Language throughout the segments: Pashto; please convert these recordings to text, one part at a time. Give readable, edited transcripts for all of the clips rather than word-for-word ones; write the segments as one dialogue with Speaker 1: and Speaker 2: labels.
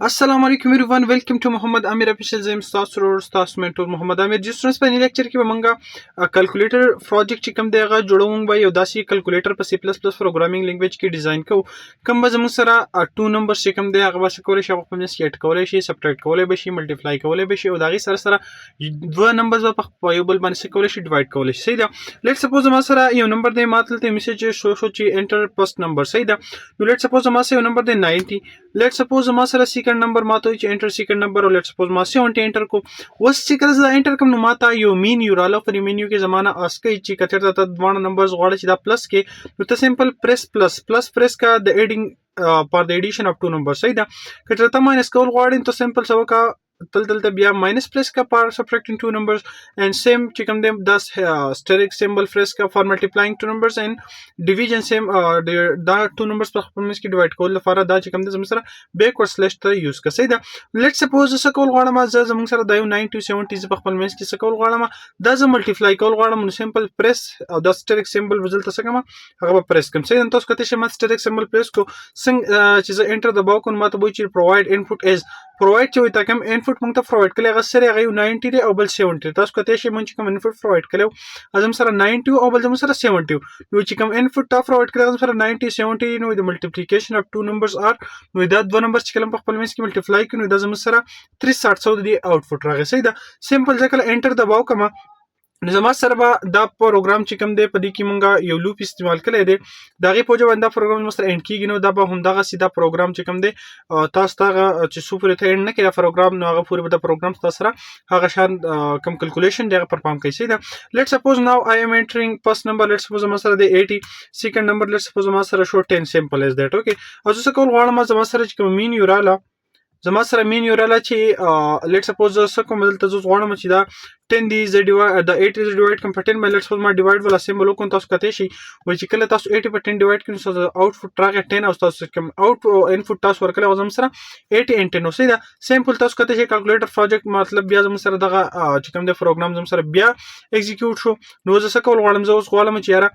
Speaker 1: السلام علیکم everyone welcome to محمد امیر official زم تاسو ورور تاسو منټور محمد امیر جی سټوډنټس په لیکچر کې به مونږه کیلکولیټر پروجیکټ چې کوم دی هغه جوړوم به یو داسې کیلکولیټر په سی پلس پلس پروګرامینګ لینګویج کې ډیزاین کوو کوم به زموږ سره ټو نمبر چې کوم دی هغه به کولای شي په منځ کې اډ کولای شي سبټریکټ کولای به شي ملټیپلای کولای به شي او دغه سره دوه نمبرز په یو بل باندې کولای شي ډیوایډ کولای شي صحیح ده لیټ سپوز ما سره یو نمبر دی ماته ته میسج شو چې انټر فرست نمبر صحیح ده نو لیټ سپوز ما سره یو نمبر دی 90 لیټ سپوز ما سره سیکنډ نمبر ماته چې انټر سیکنډ نمبر او لیټ سپوز ما 70 انټر کو اوس چې کله زه انټر کوم نو ماته یو مین یو رااله په مینیو کې زمانہ اسکه چې کچرته ته دوه نمبرز غواړي چې دا پلس کې نو ته سمپل پریس پلس پریس کا د ایډینګ پر د ایډیشن اف ټو نمبر صحیح ده کچرته ماینس کول غواړي ته سمپل سو کا تل بیا ماینس پریس کا پر سبټریکټینګ ټو نمبرز اینڈ سیم چې کوم د 10 اسټریک سمبل پریس کا فار ملټیپلایینګ ټو نمبرز اینڈ ډیویژن سیم دا ټو نمبرز په خپل منځ کې ډیوایډ کول لپاره دا چې کوم د زموږ سره بیکورډ سلیش ته یوز کا صحیح ده لیټ سپوز زه کول غواړم زه زموږ سره د 90 70 په خپل منځ کې کول غواړم دا زه ملټیپلای کول غواړم نو سمپل پریس او د اسټریک سمبل بدل ته کوم هغه به پریس کوم صحیح تاسو کته چې ما اسټریک سمبل پریس کو څنګه چې زه انټر دباو کوم ماته وایي چې پرووایډ انپوټ از پرووایډ چې وي تا کوم انپوټ موږ ته پرووایډ کړي هغه سره هغه 90 دی او بل 70 تاسو کته شي مونږ کوم انپوټ پرووایډ کړو ازم سره 90 او بل زم سره 70 نو چې کوم انپوټ تا پرووایډ کړو سره 90 70 نو د ملټیپلیکیشن اف ټو نمبرز ار نو دا دوه نمبر چې کلم په خپل منځ کې ملټیپلای کړو دا زم سره 360 دی آوټپوټ راغی صحیح ده سمپل ځکه انټر دباو کوم نو زما سره به دا پروګرام چې کوم دی په دې کې مونږه یو لوپ استعمال کړی دی دغه په جواب دا پروګرام مستر انډ کیږي نو دا به هم دغه سیده پروګرام چې کوم دی تاسو ته چې سو پورې ته انډ نه کړي پروګرام نو هغه پورې به دا پروګرام تاسو سره هغه شان کم کیلکولیشن دی پرفارم کوي صحیح ده لیټ سپوز ناو آی ام انټرینګ فرست نمبر لیټ سپوز ما سره دی 80 سیکنډ نمبر لیټ سپوز ما سره شو 10 سمپل از دیټ اوکے او زه کول غواړم زما سره چې کوم مین یو رااله زما سره مین یو رااله چې لیټ سپوز زه کوم دلته زه غواړم چې دا 10 دی ز ډیوایډ د 8 ز ډیوایډ کوم په 10 لیټ سپوز ما ډیوایډ ولا سیمبل کوم تاسو کته شي و چې کله تاسو 80 په 10 ډیوایډ کړئ نو آوټپوټ راغی 10 او تاسو کوم آوټ انپوټ تاسو ورکړل زم سره 80 and 10 نو سیدا سیمپل تاسو کته شي کیلکولیټر پروجیکټ مطلب بیا زم سره دغه چې کوم د پروګرام زم سره بیا ایگزیکیوټ شو نو زه څه کول غواړم زه اوس غواړم چې یاره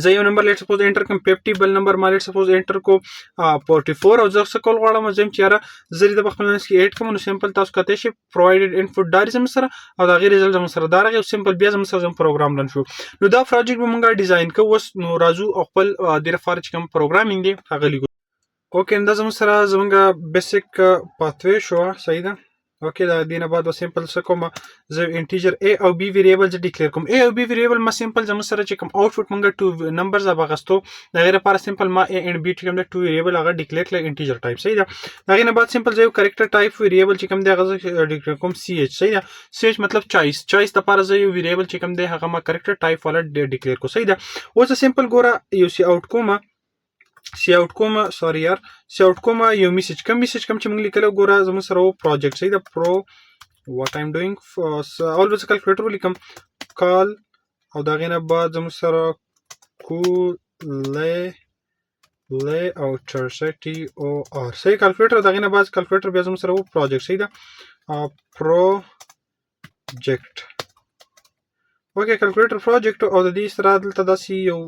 Speaker 1: زه یو نمبر لیټ سپوز انټر کوم 50 بل نمبر ما لیټ سپوز انټر کو 44 او زه څه کول غواړم زم چې یاره زری د خپل منځ کې 8 کوم نو سمپل تاسو کته شي پرووایډډ انپوټ دار زم سره او دا غیر رزلټ زم سره دا راغی سمپل بیا زم سره پروګرام رن شو نو دا پروجیکټ به مونږه ډیزاین کوو نو راځو خپل د لپاره چې کوم پروګرامینګ دی هغه لیکو اوکې دا زم سره زمونږه بیسیک پاتوي شو صحیح ده اوکې دا دینه بعد سمپل څه کوم زه انټیجر ا او بی ویریبل ز ډیکلیئر کوم ا او بی ویریبل ما سمپل زم سره چې کوم آوټپوټ مونږه ټو نمبرز غستو دا غیر لپاره سمپل ما ا اند بی چې کوم د ټو ویریبل هغه ډیکلیئر کړل انټیجر ټایپ صحیح ده دا غینه بعد سمپل زه کریکټر ټایپ ویریبل چې کوم دی هغه ډیکلیئر کوم سی ایچ صحیح ده سی ایچ مطلب چوایس لپاره زه یو ویریبل چې کوم دی هغه ما کریکټر ټایپ والا ډیکلیئر کو صحیح ده اوس سمپل ګوره یو سی آوټ کوم سی آوټ کوم سوري یار سی آوټ کوم یو میسج کوم چې موږ لیکلو ګوره زموږ سره پروجیکټ صحیح ده پرو what I'm doing always calculator ولیکم call او دا غینه بعد زموږ سره layout ټي او ار صحیح کیلکولیټر دا غینه بعد کیلکولیټر بیا زموږ سره پروجیکټ صحیح ده پروجیکټ اوکې کیلکولیټر پروجیکټ او د دې سره دلته داسې یو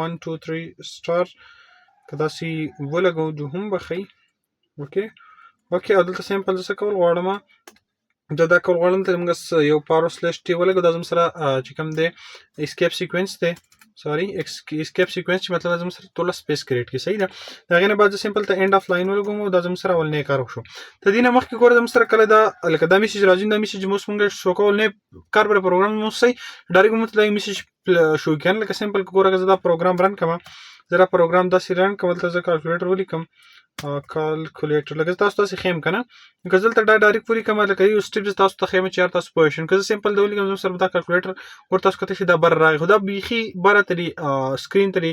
Speaker 1: 1 2 3 سٹار کدا سی ولګو جو هم بخي اوکې او دلته سمپل څه کول غواړم دا کول غواړم ته موږ یو پارو سلیش ټی ولګو د زم سره چې کوم دی اسکیپ سیکوینس دی سوري اسکیپ سیکوینس چې مطلب زم سره ټول سپیس کریټ کی صحیح ده دا غینه بعد سمپل ته اینډ اف لاین ولګوم دا زم سره ولنه کار وشو ته دینه مخکې ګور زم سره کله دا لکه دا میسج راځي دا میسج موږ څنګه شو کول نه کار پر پروګرام مو صحیح ډایرکټ مطلب میسج شو کین لکه سمپل ګوره دا پروګرام رن کما زرا پروګرام دا سیران کوم ته کیلکولیټر ولیکم کیلکولیټر لکه تاسو خیم کنه غزل ته ډایرکټ پوری کوم لکه یو سټیپ تاسو ته خیم چیر تاسو پوزیشن کزه سمپل دی ولیکم سره دا کیلکولیټر ور تاسو کته شي دا بر راغی خدا بيخي بره تری سکرین تری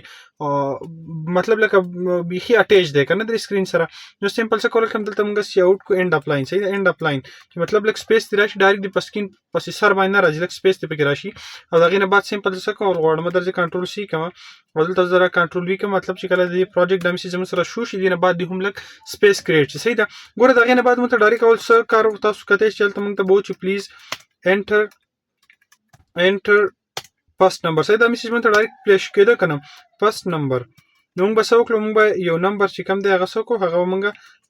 Speaker 1: مطلب لکه بيخي اٹیچ دی کنه د سکرین سره نو سمپل څه کول کوم دلته موږ سی اوټ کو اینډ اپ لاین صحیح ده اینډ اپ لاین چې مطلب لک سپیس دی راشي ډایرکټ دی پسکین پس سر باندې راځي لک سپیس دی پکې راشي او دا غینه بعد سمپل څه کول غواړم درځي کنټرول سی کوم ودلته زرا کنټرول وی کوم مطلب چې کله دی پروجیکټ د میسج سره شو شي دینه بعد دی هم لک سپیس کریټ صحیح ده ګوره دا غینه بعد مته ډایرکټ اول څه کار تاسو کته چلته موږ ته بو چې پلیز انټر فرست نمبر صحیح دا میسج مته ډایرکټ پلیش کېده کنه فرست نمبر نو موږ به څه وکړو، موږ به یو نمبر چې کوم دی هغه څه وکړو، هغه به موږ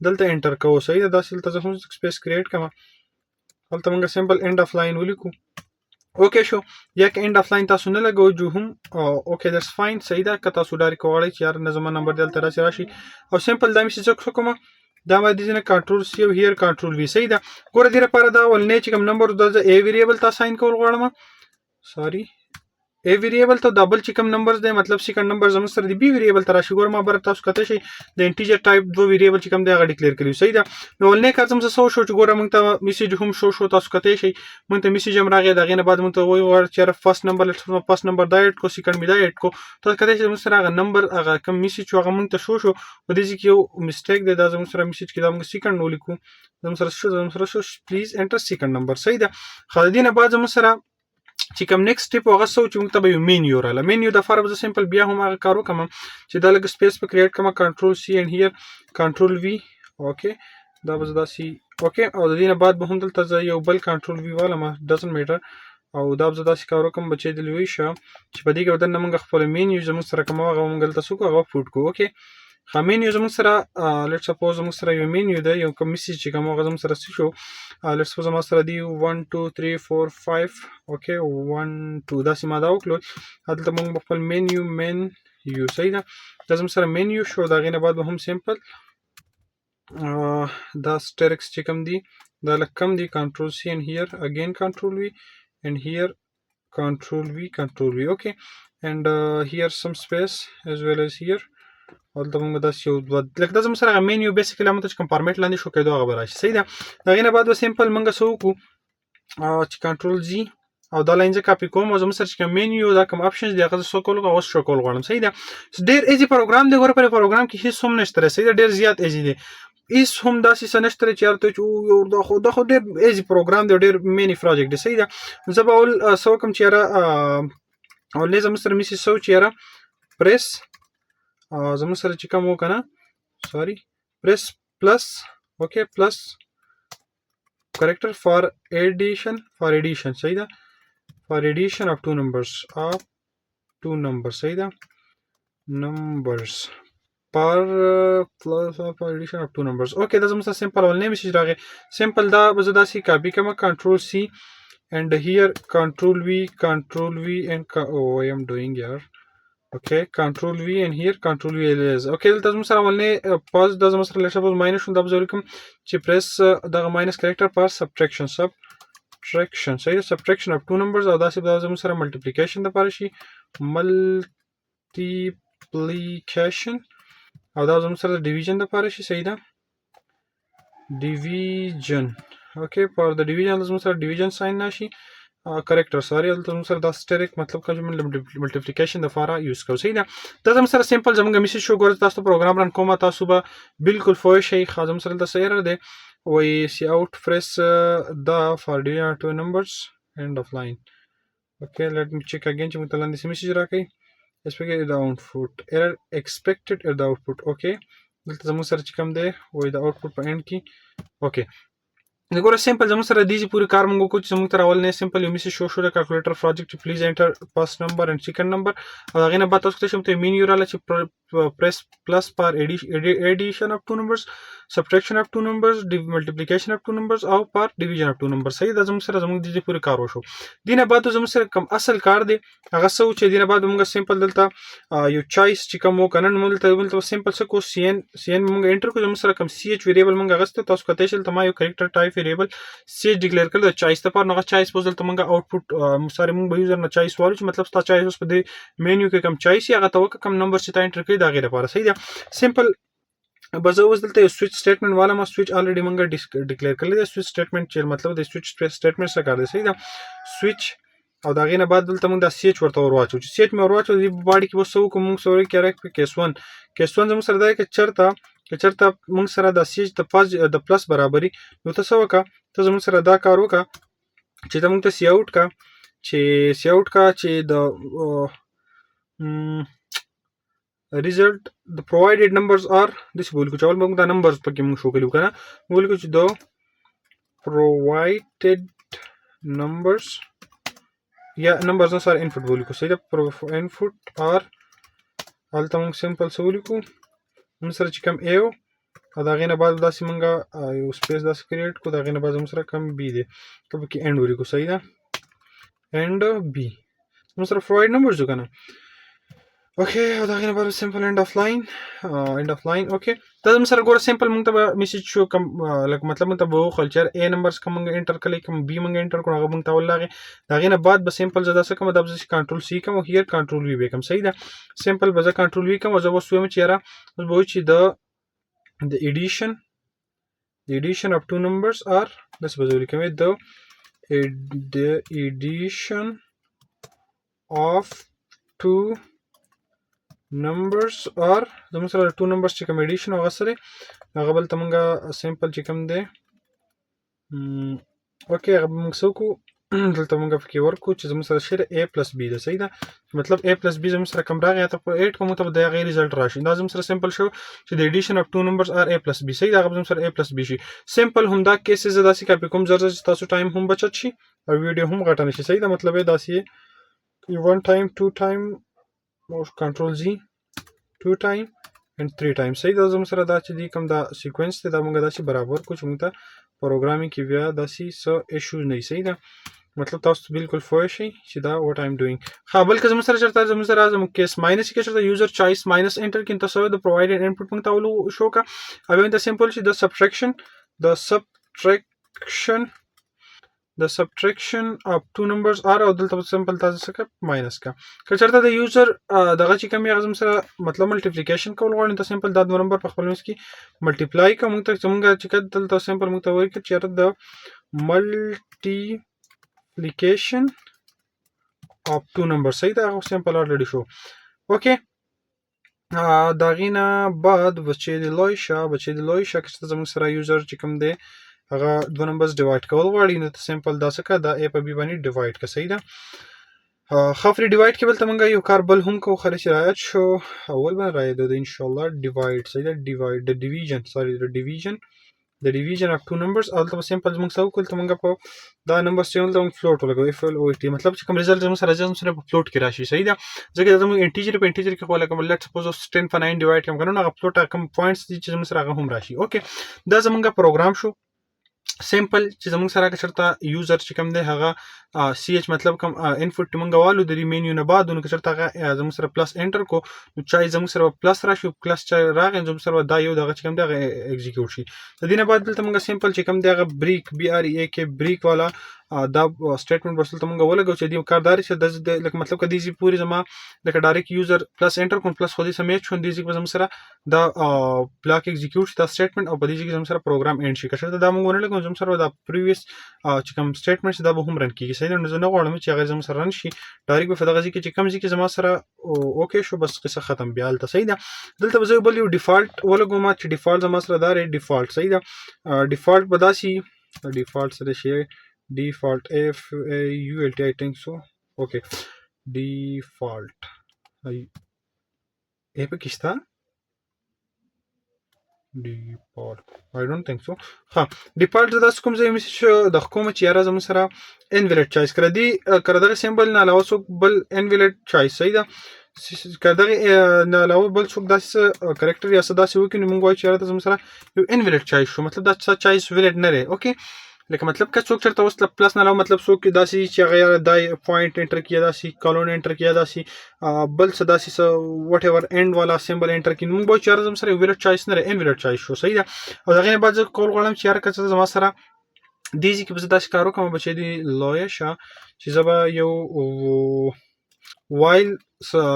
Speaker 1: دلته انټر کوو. صحیح ده. داسې دلته زه هم سپیس کریټ کوم، هلته موږ سمپل اینډ اف لاین ولیکو. اوکې شو. یا که اینډ اف لاین تاسو نه لګوئ جو هم اوکې دیټس فاین. صحیح ده. که تاسو ډایرکټ غواړئ چې یار نه زما نمبر دلته راسي او سمپل دا مې چې څه کومه دا ما دي نه کنټرول سی او هیر کنټرول وی. صحیح ده. ګوره دې لپاره دا ولنې چې کوم نمبر د ا ویریبل ته اساین کول غواړم، سوري ا ویریبل ته دبل چې کوم نمبرز دی مطلب سیکنډ نمبر زموږ سره دی بی ویریبل ته راشي. ګوره ما بر تاسو کته شي د انټیجر ټایپ دو ویریبل چې کوم دی هغه ډیکلیئر کړی. صحیح ده. نو ولنې کار زموږ سره شو چې ګوره موږ ته میسج هم شو تاسو کته شي موږ ته میسج هم راغی. دغه نه بعد موږ ته وایي ور چې فرست نمبر لیټس فرست نمبر دا اډ کو سیکنډ می دا اډ کو. تاسو کته شي زموږ سره هغه نمبر هغه کوم میسج هغه موږ ته شو په دې کې یو میسټیک دی. دا زموږ سره میسج کې دا موږ سیکنډ ولیکو. زموږ سره شو پلیز انټر سیکنډ نمبر. صحیح ده. خو د دې نه بعد زموږ سره چې کوم نیکسټ سټیپ هغه څه چې موږ ته به یو مینیو رااله. مینیو د فار به سمپل بیا هم هغه کار وکم چې دا لږ سپیس په کریټ کوم کنټرول سی اینڈ هیر کنټرول وی. اوکې دا به زدا سی اوکې. او د دې نه بعد به هم دلته زه یو بل کنټرول وی والم ډزنټ میټر او دا به زدا سی کار وکم بچی د لوي شه چې په دې کې ودن موږ خپل مینیو زموږ سره کوم هغه موږ دلته سو هغه فوټ کو. اوکې مینیو زموږ سره لیټس سپوز زموږ سره یو مینیو دی یو کوم میسج چې کوم هغه زموږ سره شو لیټس سپوز زموږ سره دی 1 2 3 4 5 اوکې 1 2 دا سیمه دا وکړو دلته موږ خپل مینیو مین یو. صحیح ده. دا زموږ سره مینیو شو. دا غینه بعد به هم سمپل دا سټرکس چې کوم دی دا لکه کم دی کنټرول سی اینڈ هیر اگین کنټرول وی اینڈ هیر کنټرول وی. اوکې اینڈ هیر سم سپیس as well as here دلته موږ داسې یو لکه دا زموږ سره هغه مینیو بیسیکلی همته چې کوم فارمیټ لاندې شو کېدو هغه به راشي. صحیح ده. د هغې نه بعد به سمپل موږ څه وکړو چې کنټرول زی او دا لاین زه کاپي کوم او زموږ سره چې کوم مینیو دا کوم اپشنز دي هغه زه څه کول غواړم اوس شو کول غواړم. صحیح ده. ډېر ایزي پروګرام دی. ګوره په پروګرام کې هیڅ هم نشته. صحیح ده. ډېر زیات ایزي دی. هیڅ هم داسې څه نشته چې یار ته چې دا خو ډېر ایزي پروګرام دی ډېر مینی پروجیکټ دی. صحیح ده. زه به اول څه وکړم چې یاره اولنې زموږ سره میسج څه و چې یاره پریس زموږ سره چې کوم وکنه سوري پریس پلس اوکې پلس کریکټر فار ایډیشن. صحیح ده. فار ایډیشن اف ټو نمبرز صحیح ده. نمبرز پر پلس فار ایډیشن اف ټو نمبرز. اوکې دا زموږ سره سمپل ولنې میسج راغی. سمپل دا به زه داسې کاپي کوم کنټرول سی اینڈ هیر کنټرول وی اینڈ او آی ایم ډوینګ یار اوکې کنټرول وی اینڈ هیر کنټرول وی الیز. اوکې دلته زموږ سره ولنې پاز دا زموږ سره لیټس سپوز ماینس شو دا به زه ولیکم چې پریس دغه ماینس کریکټر پر سبټریکشن. صحیح ده. سبټریکشن اف ټو نمبرز او داسې دا زموږ سره ملټیپلیکیشن دپاره شي ملټیپلیکیشن او دا زموږ سره د ډیویژن دپاره شي. صحیح ده. ډیویژن اوکې پر د ډیویژن زموږ سره ډیویژن ساین نشي کریکټر سوري دلته موږ سره دا سټریک مطلب کوم چې ملټیپلیکیشن دپاره یوز کوو. صحیح ده. دا زموږ سره سمپل زموږ میسج شو. ګوره تاسو ته پروګرام رن کومه تاسو به بالکل پوه شئ. ښه زموږ سره دلته څه ایرر دی وایي سی اوټ پریس دا فار ډیویژن ټو نمبرز اینډ اف لاین. اوکې لیټ می چیک اگین چې موږ ته لاندې څه میسج راکوي expected the output error expected at the output. اوکې دلته زموږ سره چې کوم دی وایي د اوټپوټ په اینډ کې. اوکې ګوره سمپل زموږ سره دیجی پوری کار موږ وکړو چې زموږ تر اول نه سمپل یو میسج شو د کیلکولیټر پروجیکټ پلیز انټر فرست نمبر اینڈ سیکنډ نمبر او هغې نه بعد تاسو ته شم ته مینیو رااله چې پریس پلس پر ایډیشن اف ټو نمبرز سبټریکشن اف ټو نمبرز ملټیپلیکیشن اف ټو نمبرز او پر ډیویژن اف ټو نمبرز. صحیح ده. زموږ سره زموږ دیجی پوری کار وشو. دې نه بعد زموږ سره کوم اصل کار دی هغه څه و چې دې نه بعد موږ سمپل دلته یو چایس چې کوم وکنه موږ دلته سمپل څه کو سی ان موږ انټر کو زموږ سره کوم سی ایچ ویریبل موږ اغسته تاسو کته شل تما یو کریکټر ټایپ ویریبل سی ډیکلیئر کړل د چایس لپاره نو چایس پوزل ته موږ اوټپوټ ساري موږ به یوزر نه چایس والو چې مطلب ستا چایس اوس په دې مینیو کې کم چایس هغه ته وک کم نمبر چې تا انټر کړی دا غیر لپاره. صحیح ده. سمپل بزه اوس دلته سویچ سټیټمنټ والا ما سویچ الریډي موږ ډیکلیئر کړل دی. سویچ سټیټمنټ چې مطلب د سویچ سټیټمنټ څه کار دی. صحیح ده. سویچ او دا غینه بعد دلته موږ د سی ایچ ورته ورواچو چې سی ایچ مې ورواچو د باډي کې وسو کوم موږ سره کې کیس 1 زموږ سره دا کې چرته موږ سره د سی ایچ د پلس برابرۍ نو تاسو وکړه ته زموږ سره دا کار وکړه چې ته موږ ته سی اوټ کا چې د result the provided numbers are this بولو چې اول موږ دا نمبرز پکې موږ شو کړو کنه بولو چې the provided numbers یا نمبرز نه سره انپوټ بولو کو صحیح ده. انپوټ are هلته موږ سمپل څه ولیکو موږ سره چې کوم A و او د هغې نه بعد داسې موږ یو سپیس داسې کریټ کړو د هغې نه بعد موږ سره کوم B دی که پکې اینډ ولیکو صحیح ده اینډ B موږ سره پرووایډ نمبرز و که نه اوکې او د هغې نه بعد سمپل اینډ اف لاین اوکې دا زموږ سره ګوره سمپل موږ ته به میسج شو کوم لکه مطلب موږ ته به وښول چې A نمبرز کوم موږ انټر کړی کوم B موږ انټر کړو هغه موږ ته ولراغې د هغې نه بعد به سمپل زه دا څه کوم دا به زه کنټرول C کوم او هیر کنټرول V به کوم صحیح ده سمپل به زه کنټرول V کوم او زه اوس وایم چې یاره اوس به وایو چې the addition of two numbers are داسې به زه ولیکم the addition of two numbers are زموږ سره two numbers چې کوم addition هغه سره هغه بل ته موږ سمپل چې کوم دی اوکې هغه به موږ څه وکړو دلته موږ پکې ورکړو چې زموږ سره شی دی A plus B ده صحیح ده مطلب A plus B زموږ سره کوم راغی یا ته په 8 کوم ته به د هغې ریزلټ راشي دا زموږ سره سمپل شو چې د ایډیشن اف two numbers are A plus B صحیح ده هغه به زموږ سره A plus B شي سمپل همدا کیسز زه داسې کاپي کوم زر چې تاسو ټایم هم بچت شي او ویډیو هم غټه نه شي صحیح ده مطلب یې داسې one time two time کنټرول Z two time and three time صحیح ده زموږ سره دا چې دی کوم دا سیکوینس دی دا موږ داسې برابر کړو چې موږ ته پروګرامینګ کې بیا داسې څه ایشو نه وي صحیح ده مطلب تاسو بالکل پوه شئ چې دا what I'm doing ها بلکې زموږ سره چېرته زموږ سره زموږ کیس ماینس کې چېرته یوزر چوایس ماینس انټر کړي تاسو د پرووایډډ انپوټ موږ ته شو کا او بیا د سمپل چې د subtraction of two numbers are او دلته سمپل تاسو څه کا ماینس کا که چېرته د یوزر دغه چې کوم یې زموږ سره مطلب ملټیپلیکیشن کول غواړي ته سمپل دا دوه نمبر په خپل منځ کې ملټیپلای کوم موږ ته څنګه چې دلته سمپل موږ ته وایي چې چېرته د multiplication of two numbers صحیح ده هغه سمپل already شو اوکې د هغې نه بعد بچې د لوی شه که څه زموږ سره یوزر چې کوم دی هغه دوه نمبرز ډیوایډ کول غواړي نو ته سمپل دا څه که دا A په B باندې ډیوایډ که صحیح ده ښه فري ډیوایډ کې بل ته موږ یو کار بل هم کوو خله چې رایاد شو اول باندې رایاد د انشاءالله ډیوایډ صحیح ده ډیوایډ د ډیویژن اف two numbers او دلته به سمپل موږ څه وکړو ته موږ په دا نمبر چې دلته موږ فلوټ ولګو FLOT مطلب چې کوم ریزلټ زموږ سره راځي زموږ سره په فلوټ کې راشي صحیح ده ځکه دا موږ انټیجر په انټیجر کې خو لکه لیټ سپوز 10 په 9 ډیوایډ کوم کنه هغه فلوټ کوم پوینټس دي چې زموږ سره هغه هم راشي اوکې دا زموږ پروګرام شو سمپل چې زموږ سره که چېرته یوزر چې کوم دی هغه CH مطلب کوم انپوټ موږ والو د دې مینیو نه بعد نو که چېرته هغه زموږ سره پلس انټر کو نو چای زموږ سره پلس راشي پلس چای راغی زموږ سره دا یو دغه چې کوم دی هغه ایگزیکیوټ شي د دې نه بعد دلته موږ سمپل چې کوم دی هغه بریک BREAK بریک والا دا سټیټمنټ ورسره ته موږ ولګو چې دې کارداري چې د لکه مطلب که دې پوری زما لکه ډایرکټ یوزر پلس انټر کوم پلس خو دې سمیټ شو دې چې زموږ سره دا بلاک ایگزیکیوټ شي دا سټیټمنټ او په دې کې زموږ سره پروګرام اینډ شي که چېرته دا موږ ونه لګو زموږ سره دا پریویس چې کوم سټیټمنټ دا به هم رن کیږي صحیح ده نو زه نه غواړم چې هغه زموږ سره رن شي ډایرکټ به په دغه ځای کې چې کوم ځای کې زما سره اوکې شو بس قصه ختم بیا هلته صحیح ده دلته به زه بل یو ډیفالټ ولګوم چې ډیفالټ زما سره دا دی ډیفالټ صحیح ده ډیفالټ به داسې ډیفالټ سره شي default FAULT I think so okay default پکې شته default I don't think so ها default دا کوم ځای مې د کوم چې یاره زموږ سره invalid choice کړه دی کړه دغه سمبل نه علاوه څوک بل invalid choice صحیح ده کړه دغه نه علاوه بل څوک داسې کریکټر یا څه داسې وکړي نو موږ وایو چې یاره زموږ سره یو invalid choice شو مطلب دا choice valid نه دی اوکې لکه مطلب که څوک چېرته اوس پلس نه علاوه مطلب څوک داسې چې هغه یاره دا پوینټ انټر کړي داسې کالون انټر کړي داسې بل څه داسې څه وټ ایور اینډ والا سمبل انټر کړي موږ وایو چې یاره زموږ سره ویلډ چوایس نه دی انویلډ چوایس شو صحیح ده او د هغې نه بعد زه کول غواړم چې یاره که څه زما سره دې ځای کې به زه داسې کار وکړم بچې دې لویه شه چې زه به یو وایل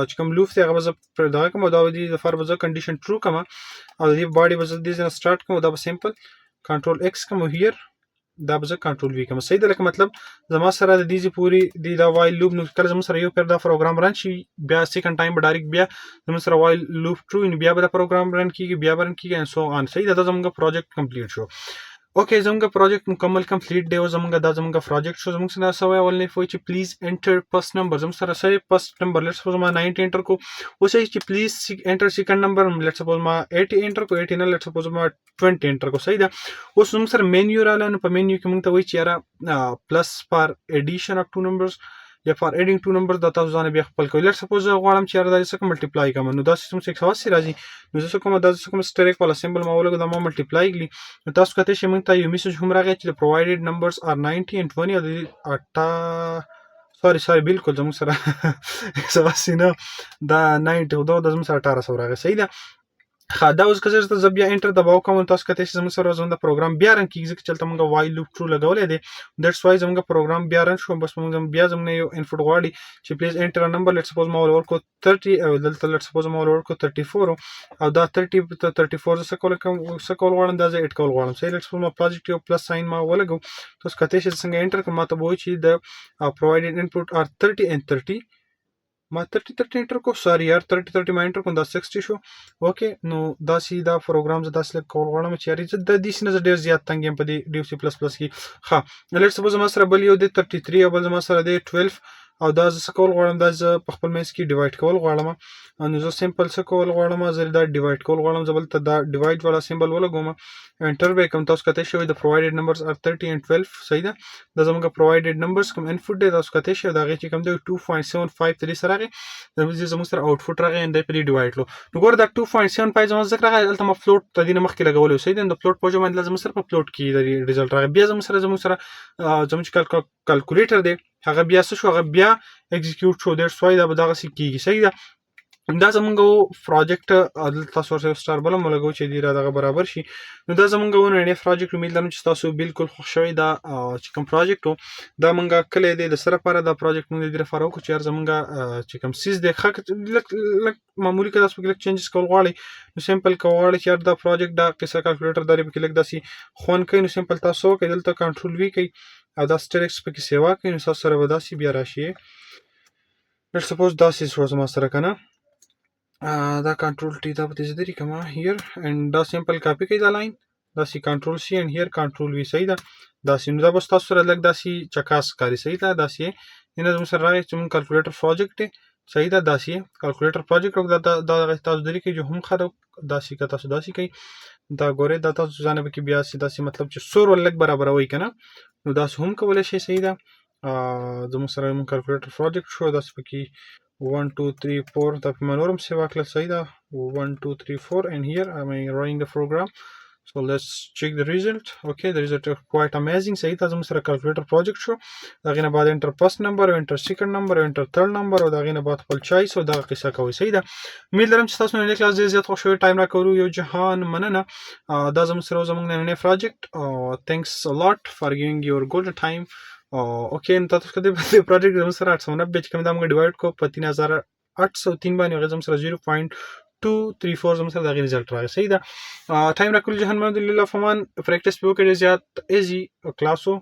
Speaker 1: چې کوم لوپ دی هغه به زه دغه کوم او دا به دې لپاره به زه کنډیشن ټرو کوم او د دې باډي به زه دې ځای نه سټارټ کوم دا به سمپل کنټرول X کوم هیر دا به زه کنټرول وی کوم صحیح ده لکه مطلب زما سره د دې پوری دا وایل لوپ نو کله زما سره یو پیر دا پروګرام رن شي بیا سیکنډ ټایم به ډایرکټ بیا زما سره وایل لوپ ټرو بیا به دا پروګرام رن کیږي بیا به رن کیږي ان سو آن صحیح ده زموږ پروجیکټ کمپلیټ شو اوکې زموږ پروجیکټ مکمل کمپلیټ دی او زموږ دا زموږ پروجیکټ شو زموږ سره سوی اولنی فوی چې پلیز انټر فرست نمبر زموږ سره سره فرست نمبر لیټس سپوز ما 90 انټر کو اوس چې پلیز انټر سیکنډ نمبر لیټس سپوز ما 80 انټر کو 80 نه لیټس سپوز ما 20 انټر کو صحیح ده اوس زموږ سره مینیو رااله نو په مینیو کې موږ ته وایي چې یاره پلس فار ایډیشن اف ټو نمبرز یا فار ایډینګ ټو نمبر دا تاسو ځان بیا خپل کوئ. لټ سپوز غواړم چې دا څه ملټیپلای کوم نو دا سیستم 180 راځي نو زه څه کوم دا څه کوم سټریک والا سیمبل ما ولګو دا ما ملټیپلای کړي نو تاسو کته شي موږ ته یو میسج هم راغی چې the provided numbers are 90 and 20 او د سوري بالکل زموږ سره 180 نه دا 90 دا زموږ سره 1800 راغی. صحیح ده. ها دا اوس که زه بیا انټر دباو کوم تاسو کته چې زموږ سره زموږ د پروګرام بیا رن کیږي چې چلته موږ وایل لوپ ټرو لګولې دي دیټس وای زموږ پروګرام بیا رن شو بس موږ بیا زموږ یو انپوټ غواړي چې پلیز انټر ا نمبر لیټس سپوز ما ورکو 30 او دلته لیټس سپوز ما ورکو 34 او دا 30 ته 34 څه کول غواړم دا زه 8 کول غواړم. صحیح. لیټس سپوز ما پوزټیو پلس ساين ما ولګو تاسو کته چې څنګه انټر کوم ته وایي چې د پرووایډډ انپوټ ار 30 and 30 ما 30 انټر کو سوري یار 30 ما انټر کوم دا 60 شو. اوکې نو دا سی دا پروګرام زه تاسو کول غواړم چې یاري زه د دې سینه ډیر زیات تنګ یم په دې ډیو سی پلس پلس کې. ها لیټس سپوز ما سره بل یو د 33 او بل ما سره د 12 او دا زه کول غواړم دا زه په خپل مېس کې ډیوایډ کول غواړم نو زه سمپل څه کول غواړم زه دا ډیوایډ کول غواړم زه بل ته دا ډیوایډ والا سیمبل ولګوم انټر به کوم تاسو کته شوی د پرووایډډ نمبرز ار 30 and 12. صحیح ده. دا زموږ پرووایډډ نمبرز کوم انپوټ دی تاسو کته شوی دا غي چې کوم دی 2.75 3 سره راغی زموږ سره آوټپوټ راغی اند په دې ډیوایډ لو نو ګور دا 2.75 زموږ ذکر راغی دلته ما فلوټ ته دینه مخکې لګولې. صحیح ده. د فلوټ په جوړ باندې زموږ سره په فلوټ کې د ریزلټ راغی بیا زموږ سره زموږ کیلکولیټر دی هغه بیا څه شو هغه بیا ایگزیکیوټ شو دیټس وای دا به دغه سی کیږي. صحیح ده. دا زمونږ پروجیکټ تاسو ورته سٹار بل مولګو چې دی را دغه برابر شي نو دا زمونږ ونه پروجیکټ امید لرم چې تاسو بالکل خوښ شوي دا چې کوم پروجیکټ دا مونږه کله دی د سره لپاره دا پروجیکټ مونږ د لپاره وکړو چې زمونږ چې کوم سیس د خک معمولی کله تاسو کې چینجز کول غواړي نو سمپل کوواړي چې دا پروجیکټ دا قصه کیلکولیټر داري په کې لګ داسي خون کوي نو سمپل تاسو کې دلته کنټرول وی کوي او دا سټریکس په کې سیوا کوي نو تاسو سره وداسي بیا راشي لیټس سپوز داسي شو زما سره کنه دا کنټرول ټی دا په دې ځای کومه هیر اند دا سمپل کاپی کوي دا لاین دا سی کنټرول سی اند هیر کنټرول وی. صحیح ده. دا سی نو دا بس تاسو سره لګ دا سی چکاس کاری. صحیح ده. دا سی نه زموږ سره راځي چې موږ کیلکولیټر پروجیکټ دی. صحیح ده. دا سی کیلکولیټر پروجیکټ دا تاسو درې کې جو هم خاطر دا سی کا تاسو دا سی کوي دا ګوره دا تاسو ځانه به کې بیا سی دا سی مطلب چې سور ولګ برابر وای کنه نو دا هم کولای شي. صحیح ده. زموږ سره موږ کیلکولیټر پروجیکټ شو دا سپکی 1 2 3 4 دا په منورم سیوا کړل. صحیح ده. 1 2 3 4 and here I am running the program so let's check the result. Okay, the result is quite amazing. صحیح ده. زموږ سره کیلکولیټر پروجیکټ شو دا غینه بعد انټر فرست نمبر او انټر سیکنډ نمبر او انټر ثرد نمبر او دا غینه بعد خپل چوایس او دا قصه کوي. صحیح ده. امید لرم چې تاسو نن کلاس ډیر زیات خوښ شوی ټایم را کورو یو جهان مننه دا زموږ سره زموږ نن پروجیکټ thanks a lot for giving your golden time. اوکې نو تاسو کده په پروجیکټ زموږ سره 890 چې کوم دا موږ ډیوایډ کو په 3803 باندې هغه زموږ سره 0.234 زموږ سره دا غي رزلټ راغی. صحیح ده. ټایم راکول جهان الحمدلله فمان پریکټیس په وکړې زیات ایزي کلاسو